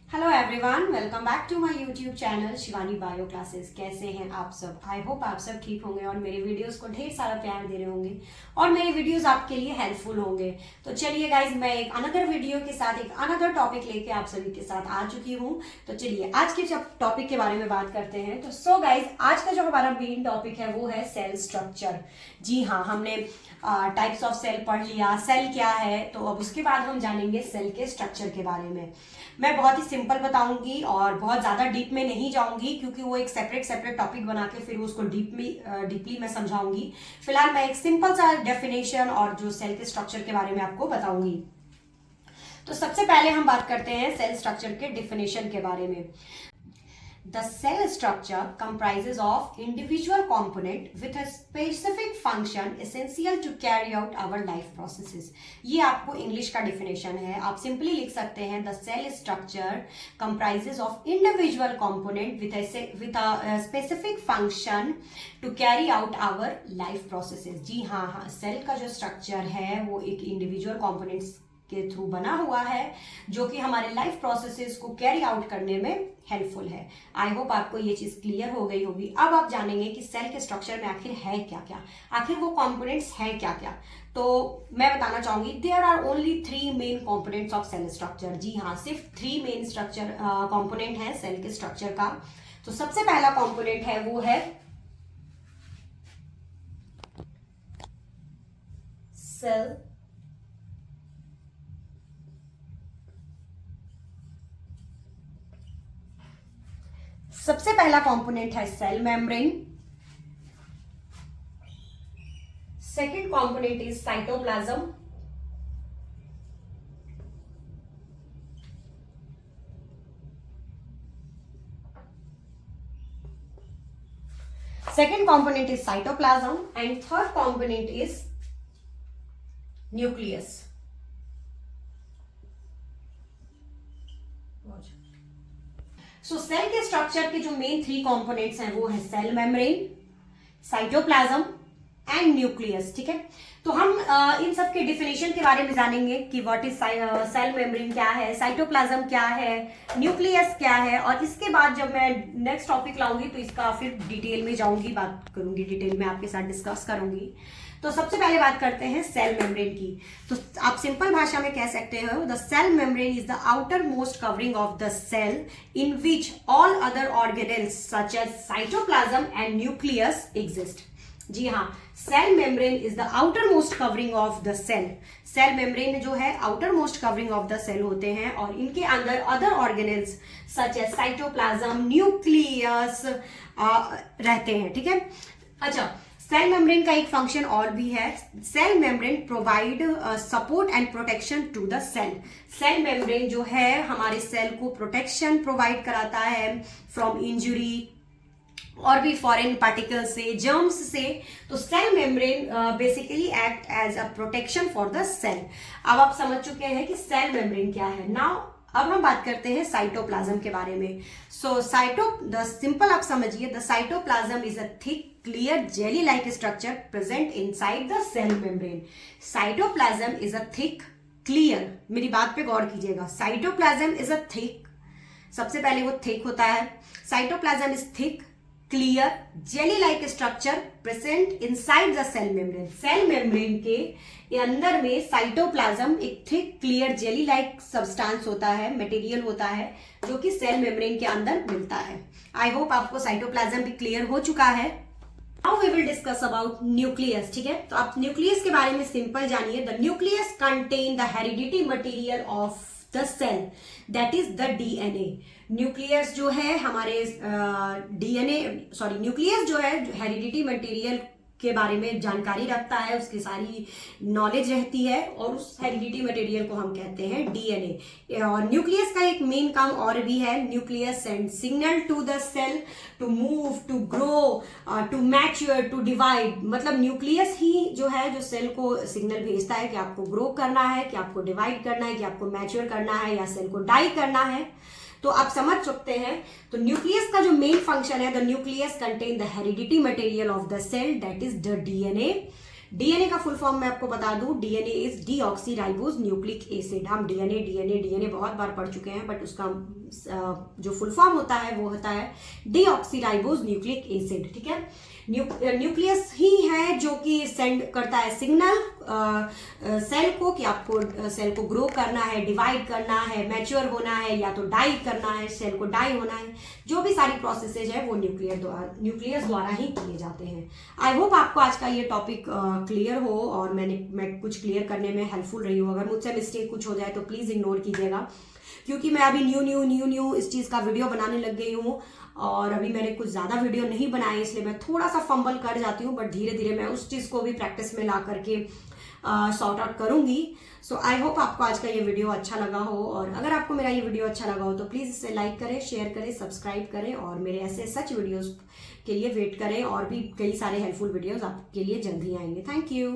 Hello everyone, welcome back to my YouTube channel Shivani bio classes. कैसे हैं आप सब? आई होप आप सब ठीक होंगे और मेरे वीडियोस को ढेर सारा प्यार दे रहे होंगे और मेरे वीडियोस आपके लिए हेल्पफुल होंगे। तो चलिए गाइज, मैं एक अनदर वीडियो के साथ एक अनदर टॉपिक लेके आप सभी के साथ आ चुकी हूँ। तो चलिए आज के जब टॉपिक के बारे में बात करते हैं। तो सो गाइज, आज का जो हमारा मेन टॉपिक है वो है सेल स्ट्रक्चर। जी हाँ, हमने टाइप्स ऑफ सेल पढ़ लिया, सेल क्या है। तो अब उसके बाद हम जानेंगे सेल के स्ट्रक्चर के बारे में। मैं बहुत ही सिंपल बताऊंगी और बहुत ज्यादा डीप में नहीं जाऊंगी, क्योंकि वो एक सेपरेट टॉपिक बना के फिर उसको डीपली मैं समझाऊंगी। फिलहाल मैं एक सिंपल सा डेफिनेशन और जो सेल के स्ट्रक्चर के बारे में आपको बताऊंगी। तो सबसे पहले हम बात करते हैं सेल स्ट्रक्चर के डेफिनेशन के बारे में। The cell structure comprises of individual component with a specific function essential to carry out our life processes। ये आपको इंग्लिश का डिफिनेशन है। आप सिंपली लिख सकते हैं the cell structure comprises of individual component with a specific function to carry out our life processes। जी हाँ, cell का जो स्ट्रक्चर है वो एक इंडिविजुअल कॉम्पोनेंट्स के थ्रू बना हुआ है जो कि हमारे लाइफ प्रोसेसेस को कैरी आउट करने में हेल्पफुल है। आई होप आपको ये चीज क्लियर हो गई होगी। अब आप जानेंगे कि सेल के स्ट्रक्चर में आखिर है क्या क्या, आखिर वो कंपोनेंट्स है क्या क्या। तो मैं बताना चाहूंगी there are only 3 main components of cell structure. जी हाँ, सिर्फ 3 मेन स्ट्रक्चर कंपोनेंट है सेल के स्ट्रक्चर का। तो सबसे पहला कंपोनेंट है वो है सेल सबसे पहला कंपोनेंट है cell membrane. Second component is cytoplasm. Second component is cytoplasm and third component is nucleus। So cell के स्ट्रक्चर के जो मेन 3 कंपोनेंट्स हैं वो है cell membrane, cytoplasm and nucleus. ठीक है, तो हम इन सब के डिफिनेशन के बारे में जानेंगे कि व्हाट इज सेल मेम्ब्रेन क्या है, साइटोप्लाज्म क्या है, न्यूक्लियस क्या है। और इसके बाद जब मैं नेक्स्ट टॉपिक लाऊंगी तो इसका फिर डिटेल में जाऊंगी, बात करूंगी, डिटेल में आपके साथ डिस्कस करूंगी। तो सबसे पहले बात करते हैं सेल मेम्ब्रेन की। तो आप सिंपल भाषा में कह सकते हो the cell membrane is the outermost covering of the cell in which all other organelles such as cytoplasm and nucleus exist. जी हाँ, cell membrane is the outermost covering of the cell. Cell membrane जो है outermost covering of the cell होते हैं और इनके अंदर other organelles such as cytoplasm, nucleus रहते हैं। ठीक है, अच्छा, सेल मेम्ब्रेन का एक फंक्शन और भी है। Cell membrane provide support and protection to the cell. Cell membrane जो है हमारे सेल को प्रोटेक्शन प्रोवाइड कराता है फ्रॉम इंजुरी और भी फॉरेन पार्टिकल से, जर्म्स से। तो cell membrane basically act as a protection for the cell. अब आप समझ चुके हैं कि सेल मेम्ब्रेन क्या है। नाउ अब हम बात करते हैं साइटोप्लाज्म के बारे में। सो सिंपल आप समझिए, the cytoplasm is a thick clear jelly like structure present inside the cell membrane. Cytoplasm is a thick clear, मेरी बात पे गौर कीजिएगा, साइटोप्लाज्म इज अ थिक, सबसे पहले वो थिक होता है। Cytoplasm is thick clear jelly like structure present inside the cell membrane. Cell membrane के अंदर में साइटोप्लाज्म एक thick clear jelly like substance होता है, मटेरियल होता है जो कि सेल मेम्ब्रेन के अंदर मिलता है। आई होप आपको साइटोप्लाज्म भी क्लियर हो चुका है। Now we will discuss about nucleus. ठीक है, तो आप न्यूक्लियस के बारे में सिंपल जानिए। The nucleus contain the heredity material of the cell, that is the DNA. Nucleus जो है हमारे न्यूक्लियस जो है हेरिडिटी मटेरियल के बारे में जानकारी रखता है, उसकी सारी नॉलेज रहती है और उस हेरिडिटी मटेरियल को हम कहते हैं डीएनए। और न्यूक्लियस का एक मेन काम और भी है, nucleus send signal to the cell to move, to grow, to mature, to divide. मतलब न्यूक्लियस ही जो है जो सेल को सिग्नल भेजता है कि आपको ग्रो करना है, कि आपको डिवाइड करना है, कि आपको मैच्योर करना है या सेल को डाई करना है। तो आप समझ सकते हैं। तो न्यूक्लियस का जो मेन फंक्शन है, the nucleus contain the heredity material of the cell, that is the DNA. DNA का फुल फॉर्म मैं आपको बता दूं, DNA is deoxyribose nucleic acid. हम डीएनए बहुत बार पढ़ चुके हैं, बट उसका जो फुल फॉर्म होता है वो होता है डीऑक्सीराइबोज न्यूक्लिक एसिड, ठीक है। न्यूक्लियस ही है जो कि सेंड करता है सिग्नल सेल को कि आपको सेल को ग्रो करना है, डिवाइड करना है, मैच्योर होना है, या तो डाई करना है, सेल को डाई होना है। जो भी सारी प्रोसेसेज है वो न्यूक्लियस द्वारा ही किए जाते हैं। आई होप आपको आज का ये टॉपिक क्लियर हो और मैं कुछ क्लियर करने में हेल्पफुल रही हूँ। अगर मुझसे मिस्टेक कुछ हो जाए तो प्लीज इग्नोर कीजिएगा, क्योंकि मैं अभी न्यू इस चीज का वीडियो बनाने लग गई हूँ और अभी मैंने कुछ ज्यादा वीडियो नहीं बनाई, इसलिए मैं थोड़ा सा फंबल कर जाती हूँ, बट धीरे धीरे मैं उस चीज को भी प्रैक्टिस में ला करके सॉर्ट आउट करूंगी। सो आई होप आपको आज का ये वीडियो अच्छा लगा हो, और अगर आपको मेरा ये वीडियो अच्छा लगा हो तो प्लीज इसे लाइक करें, शेयर करें, सब्सक्राइब करें, और मेरे ऐसे सच वीडियोस के लिए वेट करें। और भी कई सारे हेल्पफुल वीडियोस आपके लिए जल्द ही आएंगे। Thank you.